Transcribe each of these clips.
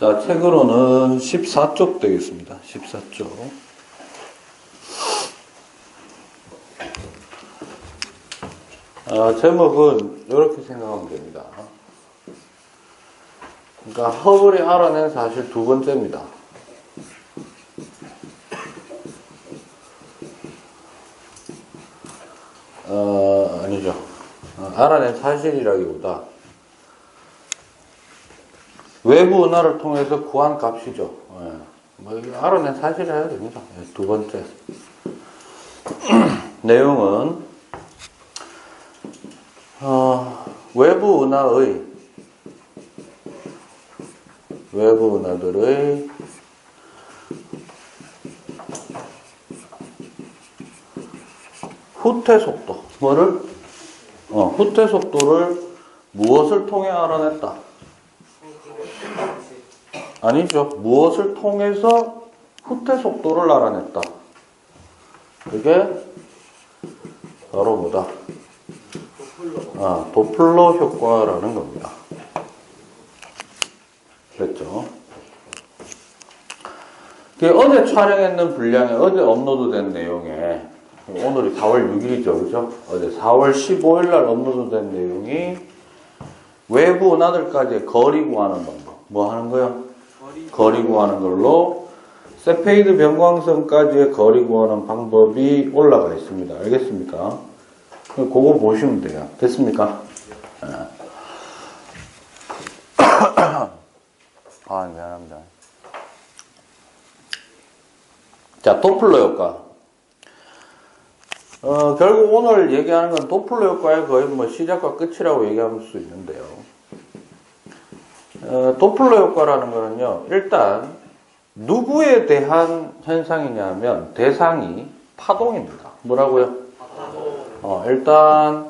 자, 책으로는 14쪽 되겠습니다. 14쪽. 제목은 이렇게 생각하면 됩니다. 그러니까 허블이 알아낸 사실 두 번째입니다. 아니죠. 알아낸 사실이라기보다 외부 은하를 통해서 구한 값이죠. 뭐 알아낸 사실을 해야 됩니다. 두 번째. 내용은 외부 은하들의 후퇴 속도. 후퇴 속도를 무엇을 통해 알아냈다? 아니죠. 무엇을 통해서 후퇴 속도를 알아냈다. 그게 바로 뭐다? 도플러 효과라는 겁니다. 그랬죠. 어제 촬영했는 분량에, 어제 업로드된 내용에, 오늘이 4월 6일이죠. 그죠? 어제 4월 15일 날 업로드된 내용이 외부 은하들까지의 거리 구하는 방법. 뭐 하는 거요? 거리 구하는 걸로 세페이드 변광성까지의 거리 구하는 방법이 올라가 있습니다. 알겠습니까? 그거 보시면 돼요. 됐습니까? 미안합니다. 자, 도플러 효과. 결국 오늘 얘기하는 건 도플러 효과의 거의 뭐 시작과 끝이라고 얘기할 수 있는데요. 도플러 효과라는 거는요, 일단 누구에 대한 현상이냐면 대상이 파동입니다. 뭐라고요? 일단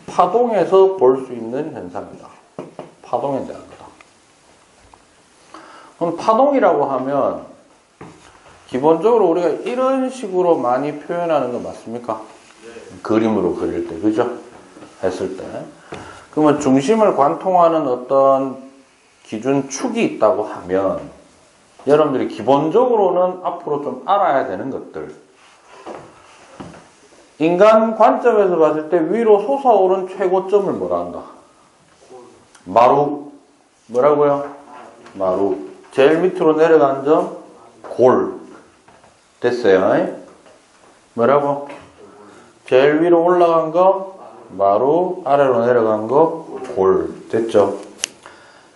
파동에서 볼 수 있는 현상이다. 파동에 대한 거다. 그럼 파동이라고 하면 기본적으로 우리가 이런 식으로 많이 표현하는 거 맞습니까? 네. 그림으로 그릴 때, 그죠? 했을 때. 그러면 중심을 관통하는 어떤 기준 축이 있다고 하면 여러분들이 기본적으로는 앞으로 좀 알아야 되는 것들. 인간 관점에서 봤을 때 위로 솟아오른 최고점을 뭐라 한다? 마루. 뭐라고요? 마루. 제일 밑으로 내려간 점 골. 됐어요? 뭐라고? 제일 위로 올라간 거 마루, 아래로 내려간 거 골. 됐죠?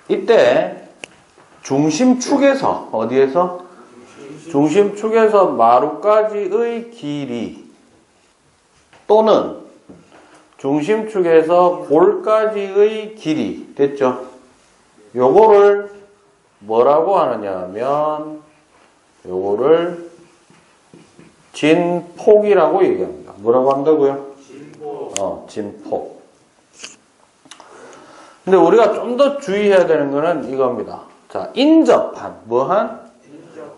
이때 중심축에서 어디에서? 중심축에서 마루까지의 길이 또는 중심축에서 골까지의 길이. 됐죠? 요거를 뭐라고 하느냐 하면 요거를 진폭이라고 얘기합니다. 뭐라고 한다고요? 진폭. 진폭. 근데 우리가 좀 더 주의해야 되는 거는 이겁니다. 자, 인접한. 뭐한?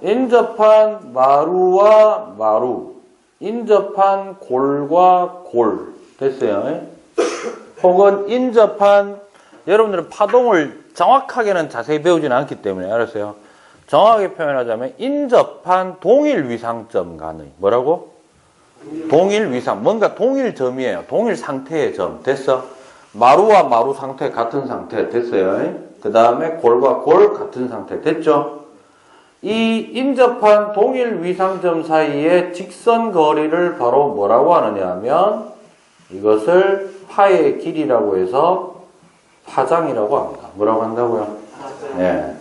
인접한 마루와 마루. 인접한 골과 골. 됐어요? 혹은 인접한, 여러분들은 파동을 정확하게는 자세히 배우지는 않기 때문에, 알았어요? 정확하게 표현하자면 인접한 동일 위상점 간의 뭐라고? 동일 위상. 뭔가 동일 점이에요. 동일 상태의 점. 됐어? 마루와 마루 상태 같은 상태. 됐어요? 그 다음에 골과 골 같은 상태. 됐죠? 이 인접한 동일 위상점 사이의 직선 거리를 바로 뭐라고 하느냐 하면 이것을 파의 길이라고 해서 파장이라고 합니다. 뭐라고 한다고요? 네.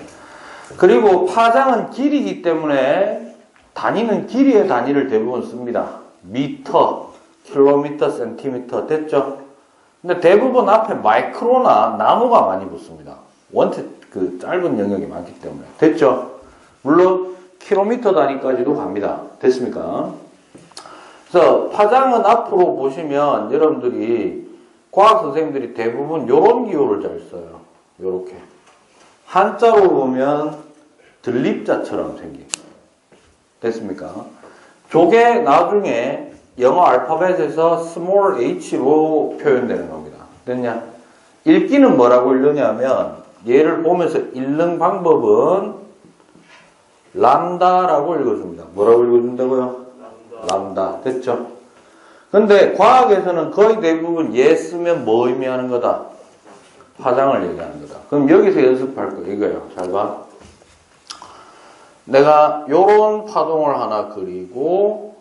그리고 파장은 길이기 때문에 단위는 길이의 단위를 대부분 씁니다. 미터, 킬로미터, 센티미터. 됐죠? 근데 대부분 앞에 마이크로나 나노가 많이 붙습니다. 그 짧은 영역이 많기 때문에. 됐죠? 물론 킬로미터 단위까지도 갑니다. 됐습니까? 그래서 파장은 앞으로 보시면 여러분들이 과학 선생님들이 대부분 요런 기호를 잘 써요. 요렇게. 한자로 보면 들립자처럼 생긴. 됐습니까? 저게 나중에 영어 알파벳에서 small h로 표현되는 겁니다. 됐냐? 읽기는 뭐라고 읽느냐면 얘를 보면서 읽는 방법은 람다라고 읽어줍니다. 뭐라고 읽어준다고요? 람다. 됐죠? 근데 과학에서는 거의 대부분 얘 쓰면 뭐 의미하는 거다? 파장을 얘기하는 거다. 그럼 여기서 연습할 거 이거예요. 잘 봐. 내가 요런 파동을 하나 그리고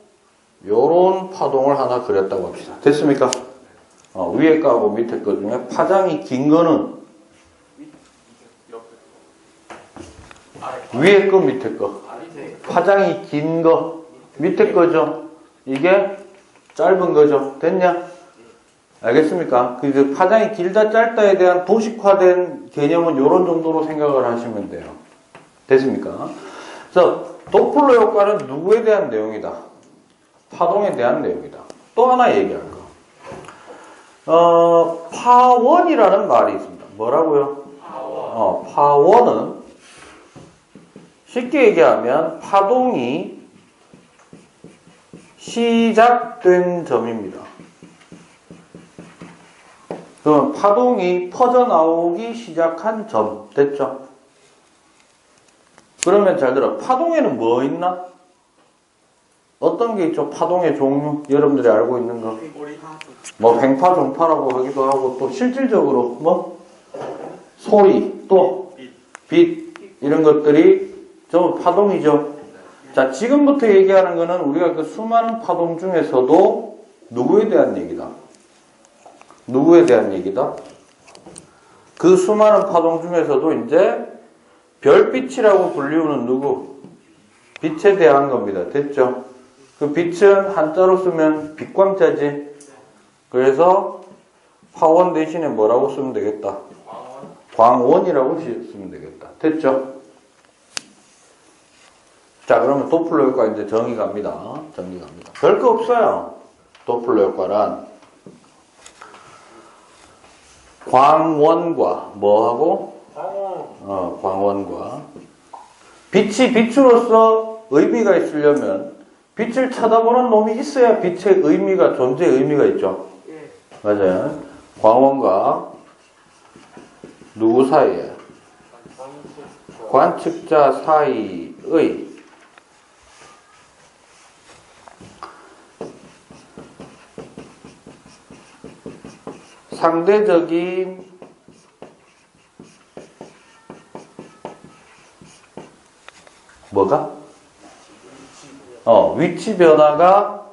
요런 파동을 하나 그렸다고 합시다. 됐습니까? 위에 거하고 밑에 거 중에 파장이 긴 거는 위에 거 밑에 거. 파장이 긴 거 밑에 거죠. 이게 짧은 거죠. 됐냐? 알겠습니까? 그 파장이 길다 짧다에 대한 도식화된 개념은 이런 정도로 생각을 하시면 돼요. 됐습니까? 그래서 도플러 효과는 누구에 대한 내용이다? 파동에 대한 내용이다. 또 하나 얘기할 거. 파원이라는 말이 있습니다. 뭐라고요? 파원은 쉽게 얘기하면 파동이 시작된 점입니다. 그럼 파동이 퍼져나오기 시작한 점. 됐죠? 그러면 잘 들어. 파동에는 뭐 있나? 어떤 게 있죠? 파동의 종류. 여러분들이 알고 있는 거. 뭐 횡파, 종파라고 하기도 하고 또 실질적으로 뭐 소리, 또 빛 이런 것들이 전부 파동이죠. 자, 지금부터 얘기하는 거는 우리가 그 수많은 파동 중에서도 누구에 대한 얘기다? 누구에 대한 얘기다? 그 수많은 파동 중에서도 이제 별빛이라고 불리우는 누구? 빛에 대한 겁니다. 됐죠? 그 빛은 한자로 쓰면 빛광자지. 그래서 파원 대신에 뭐라고 쓰면 되겠다? 광원이라고 쓰면 되겠다. 됐죠? 자, 그러면 도플러 효과 이제 정의 갑니다. 정의 갑니다. 별거 없어요. 도플러 효과란 광원과 뭐하고? 광원과 빛이 빛으로서 의미가 있으려면 빛을 쳐다보는 놈이 있어야 빛의 의미가 존재의 의미가 있죠. 맞아요. 광원과 누구 사이에? 관측자 사이의 상대적인 뭐가? 위치 변화가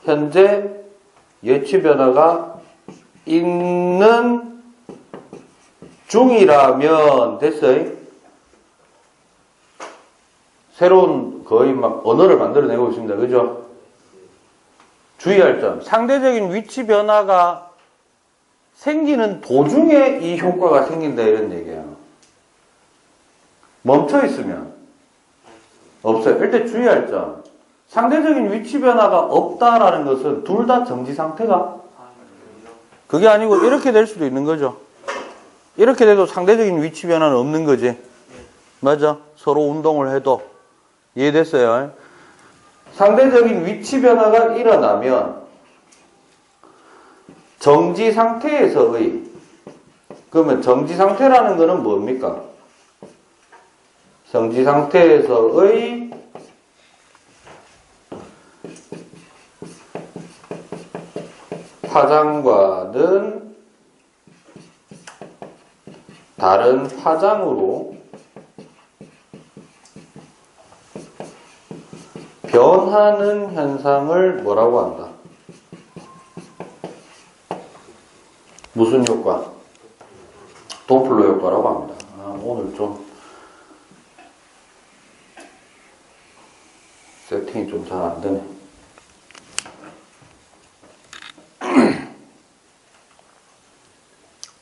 현재 예치 변화가 있는 중이라면 됐어요. 새로운 거의 막 언어를 만들어내고 있습니다. 그죠? 주의할 점. 상대적인 위치 변화가 생기는 도중에 이 효과가 생긴다 이런 얘기예요. 멈춰 있으면 없어요. 일단 주의할 점. 상대적인 위치 변화가 없다라는 것은 둘 다 정지 상태가 그게 아니고 이렇게 될 수도 있는 거죠. 이렇게 돼도 상대적인 위치 변화는 없는 거지. 맞아. 서로 운동을 해도. 이해됐어요? 상대적인 위치 변화가 일어나면 정지 상태에서의 그러면 정지 상태라는 것은 뭡니까? 정지 상태에서의 파장과는 다른 파장으로 변하는 현상을 뭐라고 한다? 무슨 효과? 도플러 효과라고 합니다. 오늘 좀 세팅이 좀 잘 안 되네.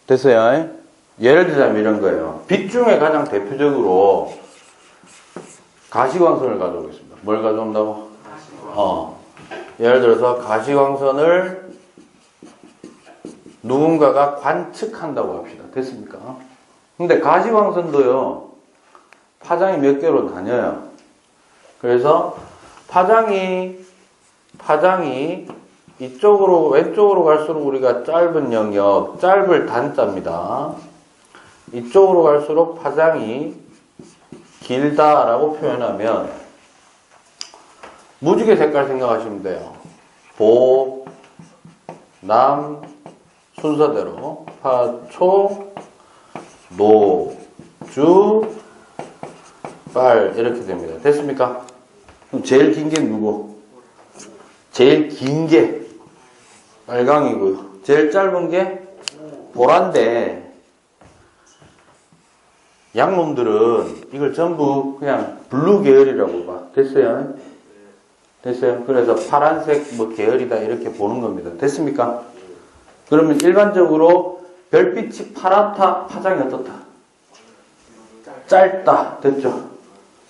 됐어요? 예를 들자면 이런 거예요. 빛 중에 가장 대표적으로 가시광선을 가져오겠습니다. 뭘 가져온다고? 예를 들어서 가시광선을 누군가가 관측한다고 합시다. 됐습니까? 근데 가시광선도요, 파장이 몇 개로 나뉘어요. 그래서 파장이 이쪽으로 왼쪽으로 갈수록 우리가 짧은 영역, 짧을 단자입니다. 이쪽으로 갈수록 파장이 길다라고 표현하면 무지개 색깔 생각하시면 돼요. 보, 남, 순서대로 파, 초, 노, 주, 빨 이렇게 됩니다. 됐습니까? 그럼 제일 긴 게 누구? 제일 긴 게 빨강이고요. 제일 짧은 게 보라인데 양놈들은 이걸 전부 그냥 블루 계열이라고 봐. 됐어요? 됐어요? 그래서 파란색 뭐 계열이다 이렇게 보는 겁니다. 됐습니까? 그러면 일반적으로 별빛이 파랗다, 파장이 어떻다? 짧다. 됐죠?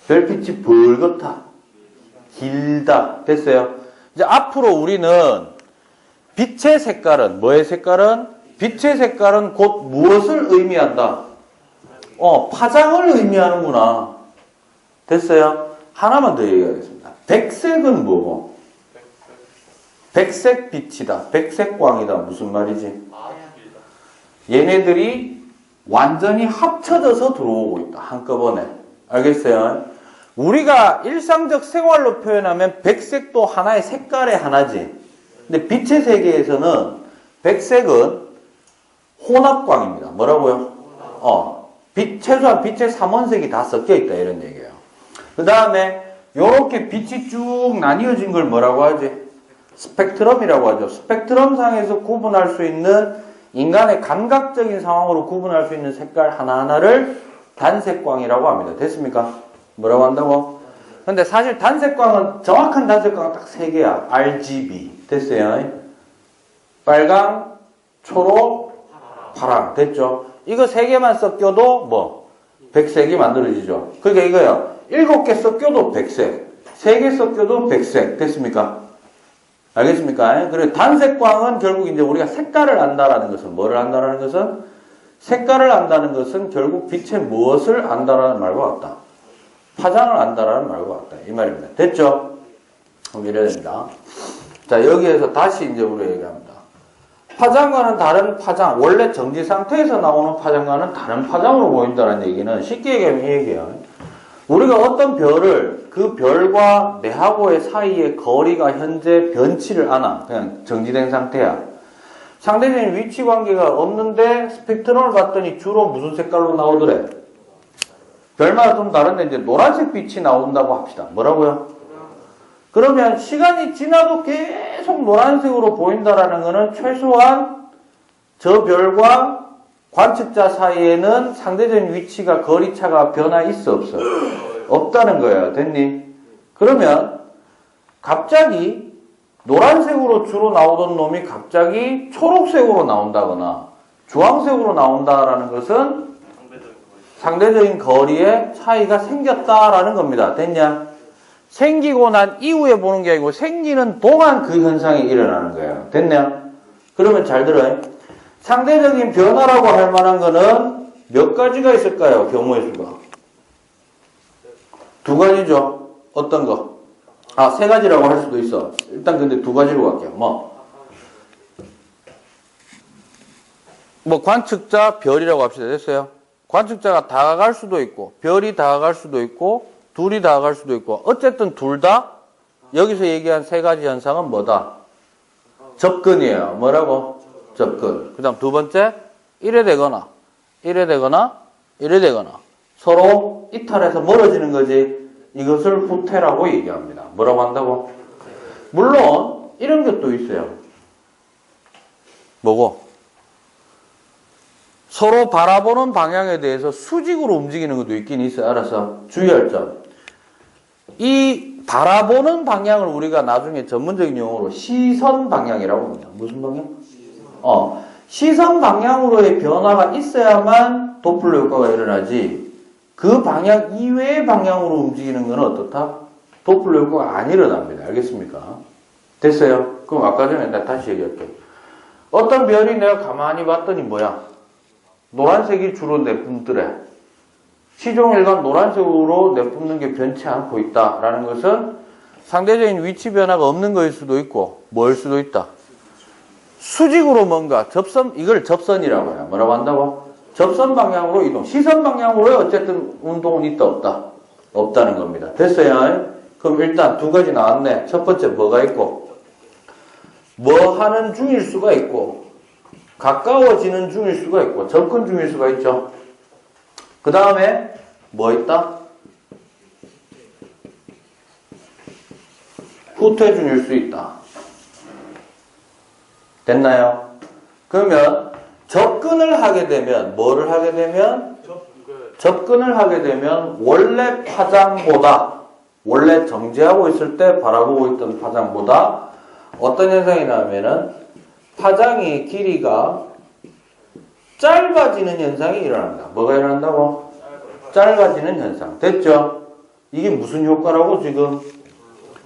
별빛이 붉었다, 길다. 됐어요? 이제 앞으로 우리는 빛의 색깔은, 뭐의 색깔은? 빛의 색깔은 곧 무엇을 의미한다? 파장을 의미하는구나. 됐어요? 하나만 더 얘기하겠습니다. 백색은 뭐고? 백색 빛이다. 백색광이다. 무슨 말이지? 얘네들이 완전히 합쳐져서 들어오고 있다. 한꺼번에. 알겠어요? 우리가 일상적 생활로 표현하면 백색도 하나의 색깔의 하나지. 근데 빛의 세계에서는 백색은 혼합광입니다. 뭐라고요? 최소한 빛의 삼원색이 다 섞여 있다. 이런 얘기예요. 그 다음에 요렇게 빛이 쭉 나뉘어진 걸 뭐라고 하지? 스펙트럼이라고 하죠. 스펙트럼 상에서 구분할 수 있는 인간의 감각적인 상황으로 구분할 수 있는 색깔 하나하나를 단색광이라고 합니다. 됐습니까? 뭐라고 한다고? 근데 사실 단색광은, 정확한 단색광은 딱 3개야. RGB. 됐어요? 빨강, 초록, 파랑. 됐죠? 이거 3개만 섞여도 뭐? 백색이 만들어지죠. 그러니까 이거요. 7개 섞여도 백색. 3개 섞여도 백색. 됐습니까? 알겠습니까? 그래, 단색광은 결국 이제 우리가 색깔을 안다라는 것은, 뭐를 안다라는 것은? 색깔을 안다는 것은 결국 빛의 무엇을 안다라는 말과 같다. 파장을 안다라는 말과 같다. 이 말입니다. 됐죠? 그럼 이래야 됩니다. 자, 여기에서 다시 이제 우리 얘기합니다. 파장과는 다른 파장, 원래 정지 상태에서 나오는 파장과는 다른 파장으로 보인다는 얘기는 쉽게 얘기하면 이 얘기예요. 우리가 어떤 별을, 그 별과 내하고의 사이의 거리가 현재 변치를 않아. 그냥 정지된 상태야. 상대적인 위치 관계가 없는데 스펙트럼을 봤더니 주로 무슨 색깔로 나오더래? 별마다 좀 다른데 이제 노란색 빛이 나온다고 합시다. 뭐라고요? 그러면 시간이 지나도 계속 노란색으로 보인다라는 것은 최소한 저 별과 관측자 사이에는 상대적인 위치가, 거리차가 변화 있어 없어? 없다는 거예요. 됐니? 그러면 갑자기 노란색으로 주로 나오던 놈이 갑자기 초록색으로 나온다거나 주황색으로 나온다라는 것은 상대적인 거리에 차이가 생겼다라는 겁니다. 됐냐? 생기고 난 이후에 보는 게 아니고 생기는 동안 그 현상이 일어나는 거예요. 됐냐? 그러면 잘 들어요. 상대적인 변화라고 할 만한 거는 몇 가지가 있을까요? 경우의 수가. 2가지죠. 어떤 거? 3가지라고 할 수도 있어. 일단 근데 2가지로 갈게요. 뭐 관측자, 별이라고 합시다. 됐어요? 관측자가 다가갈 수도 있고, 별이 다가갈 수도 있고, 둘이 다가갈 수도 있고, 어쨌든 둘 다 여기서 얘기한 3가지 현상은 뭐다? 접근이에요. 뭐라고? 접근. 그 다음 2번째, 이래 되거나, 이래 되거나, 이래 되거나, 서로 이탈해서 멀어지는 거지. 이것을 후퇴라고 얘기합니다. 뭐라고 한다고? 물론 이런 것도 있어요. 뭐고? 서로 바라보는 방향에 대해서 수직으로 움직이는 것도 있긴 있어요. 알아서 주의할 점. 이 바라보는 방향을 우리가 나중에 전문적인 용어로 시선 방향이라고 합니다. 무슨 방향? 시선 방향으로의 변화가 있어야만 도플러 효과가 일어나지, 그 방향 이외의 방향으로 움직이는 건 어떻다? 도플러 효과가 안 일어납니다. 알겠습니까? 됐어요? 그럼 아까 전에 내가 다시 얘기할게요. 어떤 별이 내가 가만히 봤더니 뭐야? 노란색이 주로 내뿜더래. 시종일관 노란색으로 내뿜는 게 변치 않고 있다라는 것은 상대적인 위치 변화가 없는 거일 수도 있고, 뭐일 수도 있다? 수직으로 뭔가 접선, 이걸 접선이라고 해요. 뭐라고 한다고? 접선 방향으로 이동. 시선 방향으로 어쨌든 운동은 있다, 없다? 없다는 겁니다. 됐어요? 그럼 일단 두 가지 나왔네. 첫 번째 뭐가 있고, 뭐 하는 중일 수가 있고, 가까워지는 중일 수가 있고, 접근 중일 수가 있죠. 그 다음에 뭐 있다? 후퇴 중일 수 있다. 됐나요? 그러면 접근을 하게 되면 뭐를 하게 되면 접근을 하게 되면 원래 파장보다 원래 정지하고 있을 때 바라보고 있던 파장보다 어떤 현상이 나오면은 파장의 길이가 짧아지는 현상이 일어납니다. 뭐가 일어난다고? 짧아지는 현상. 됐죠? 이게 무슨 효과라고 지금?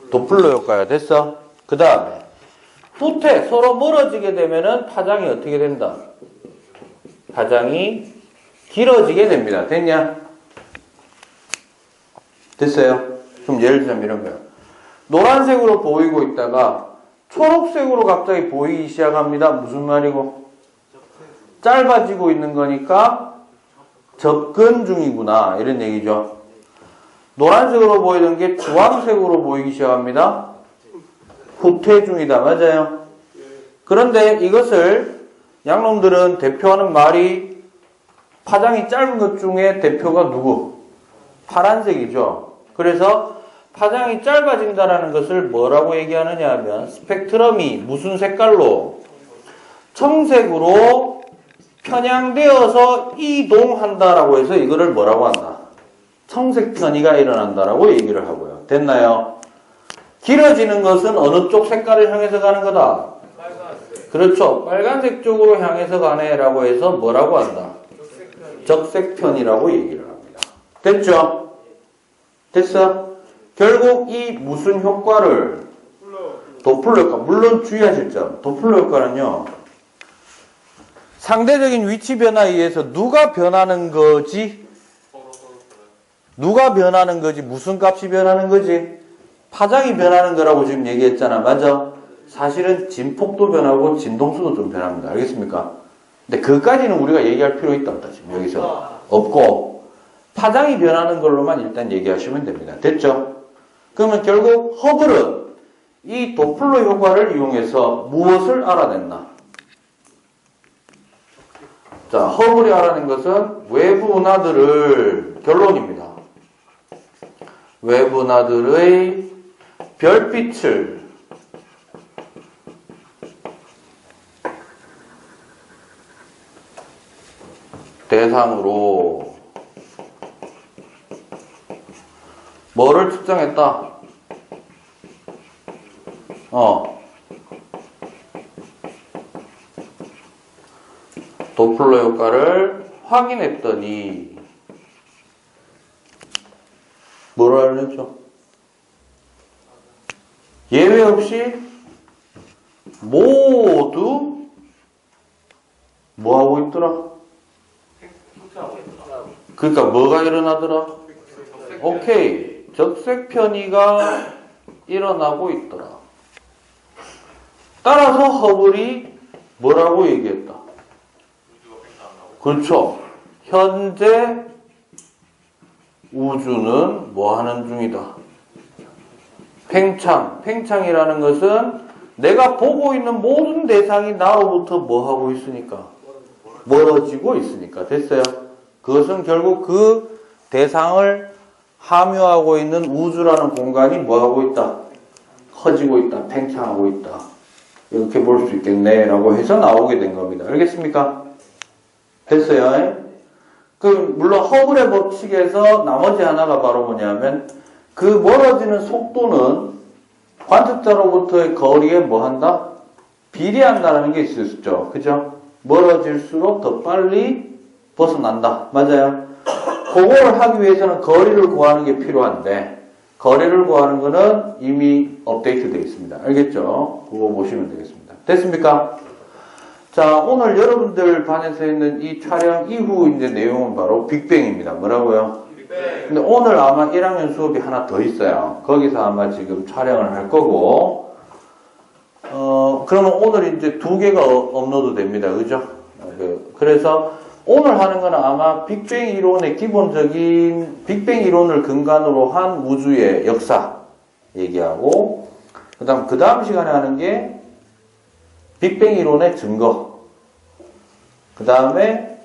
도플러 효과야. 됐어? 그 다음에 후퇴, 서로 멀어지게 되면은 파장이 어떻게 된다? 파장이 길어지게 됩니다. 됐냐? 됐어요? 그럼 예를 들자면 이런 거예요. 노란색으로 보이고 있다가 초록색으로 갑자기 보이기 시작합니다. 무슨 말이고? 짧아지고 있는 거니까 접근 중이구나. 이런 얘기죠. 노란색으로 보이던 게 주황색으로 보이기 시작합니다. 후퇴 중이다. 맞아요? 그런데 이것을 양놈들은 대표하는 말이 파장이 짧은 것 중에 대표가 누구? 파란색이죠. 그래서 파장이 짧아진다는 것을 뭐라고 얘기하느냐 하면 스펙트럼이 무슨 색깔로? 청색으로 편향되어서 이동한다라고 해서 이거를 뭐라고 한다? 청색 편의가 일어난다라고 얘기를 하고요. 됐나요? 길어지는 것은 어느 쪽 색깔을 향해서 가는 거다? 빨간색. 그렇죠. 빨간색 쪽으로 향해서 가네라고 해서 뭐라고 한다? 적색편이라고 얘기를 합니다. 됐죠? 됐어? 결국 이 무슨 효과를? 도플러 효과. 물론 주의하실 점. 도플러 효과는요. 상대적인 위치 변화에 의해서 누가 변하는 거지? 누가 변하는 거지? 무슨 값이 변하는 거지? 파장이 변하는 거라고 지금 얘기했잖아. 맞아? 사실은 진폭도 변하고 진동수도 좀 변합니다. 알겠습니까? 근데 그까지는 우리가 얘기할 필요 있다 없다 지금 여기서 없고 파장이 변하는 걸로만 일단 얘기하시면 됩니다. 됐죠? 그러면 결국 허블은 이 도플러 효과를 이용해서 무엇을 알아냈나? 자, 허블이 알아낸 것은 외부 은하들을 결론입니다. 외부 은하들의 별빛을 대상으로 뭐를 측정했다? 도플러 효과를 확인했더니 뭐를 알려줘? 예외 없이 모두 뭐하고 있더라? 그러니까 뭐가 일어나더라? 오케이. 적색 편의가 일어나고 있더라. 따라서 허블이 뭐라고 얘기했다? 그렇죠. 현재 우주는 뭐 하는 중이다? 팽창. 팽창이라는 것은 내가 보고 있는 모든 대상이 나로부터 뭐 하고 있으니까? 멀어지고 있으니까. 됐어요? 그것은 결국 그 대상을 함유하고 있는 우주라는 공간이 뭐 하고 있다? 커지고 있다. 팽창하고 있다. 이렇게 볼 수 있겠네. 라고 해서 나오게 된 겁니다. 알겠습니까? 됐어요? 물론 허블의 법칙에서 나머지 하나가 바로 뭐냐면 그 멀어지는 속도는 관측자로부터의 거리에 뭐 한다? 비례한다는 게 있었죠. 그죠? 멀어질수록 더 빨리 벗어난다. 맞아요? 그거를 하기 위해서는 거리를 구하는 게 필요한데 거리를 구하는 거는 이미 업데이트 되어 있습니다. 알겠죠? 그거 보시면 되겠습니다. 됐습니까? 자, 오늘 여러분들 반에서 있는 이 촬영 이후 이제 내용은 바로 빅뱅입니다. 뭐라고요? 빅뱅. 근데 오늘 아마 1학년 수업이 하나 더 있어요. 거기서 아마 지금 촬영을 할 거고, 그러면 오늘 이제 2개가 업로드 됩니다. 그죠? 그래서 오늘 하는 거는 아마 빅뱅 이론의 기본적인 빅뱅 이론을 근간으로 한 우주의 역사 얘기하고 그 다음 시간에 하는 게 빅뱅 이론의 증거 그 다음에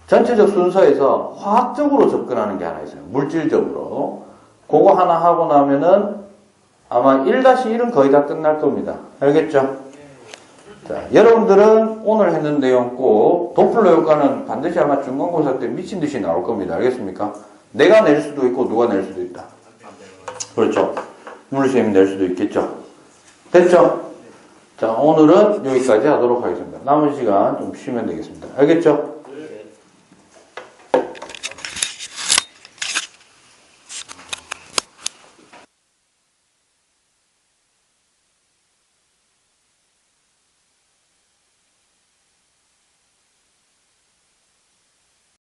전체적 순서에서 화학적으로 접근하는 게 하나 있어요. 물질적으로. 그거 하나 하고 나면은 아마 1-1은 거의 다 끝날 겁니다. 알겠죠? 자, 여러분들은 오늘 했는 내용 꼭 도플러 효과는 반드시 아마 중간고사 때 미친 듯이 나올 겁니다. 알겠습니까? 내가 낼 수도 있고 누가 낼 수도 있다. 그렇죠? 물리쌤이 낼 수도 있겠죠? 됐죠? 자, 오늘은 여기까지 하도록 하겠습니다. 남은 시간 좀 쉬면 되겠습니다. 알겠죠?